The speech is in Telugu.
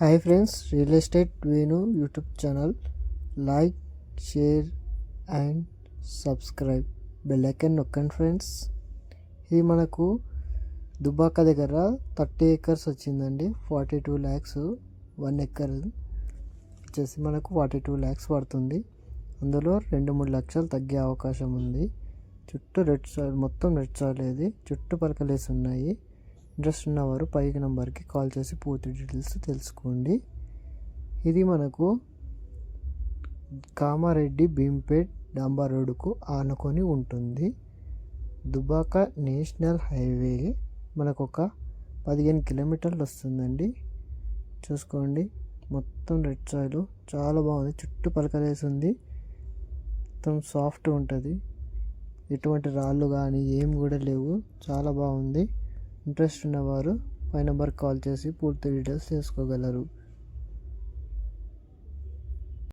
Hi friends, real estate Venu YouTube channel. Like, share and subscribe, bell icon నొక్కండి ఫ్రెండ్స్. ఇది మనకు దుబ్బాక దగ్గర 30 acres వచ్చిందండి. 42 lakhs 1 acre వచ్చేసి మనకు 42 lakhs పడుతుంది. అందులో 2-3 లక్షలు తగ్గే అవకాశం ఉంది. చుట్టూ రెడ్ సాయిల్, మొత్తం రెడ్ సాయిల్. ఇది చుట్టూ పలకలేసి ఉన్నాయి. ఇంట్రెస్ట్ ఉన్నవారు పైకి నంబర్కి కాల్ చేసి పూర్తి డీటెయిల్స్ తెలుసుకోండి. ఇది మనకు కామారెడ్డి భీంపేట్ డాంబర్ రోడ్డుకు ఆనుకొని ఉంటుంది. దుబ్బాక నేషనల్ హైవే మనకు ఒక 15 కిలోమీటర్లు వస్తుందండి. చూసుకోండి, మొత్తం రెడ్ సాయిల్ చాలా బాగుంది. చుట్టూ పలకలేసి ఉంది. మొత్తం సాఫ్ట్ ఉంటుంది. ఎటువంటి రాళ్ళు కానీ ఏం కూడా లేవు. చాలా బాగుంది. ఇంట్రెస్ట్ ఉన్నవారు పై నెంబర్కి కాల్ చేసి పూర్తి డీటెయిల్స్ తెలుసుకోగలరు.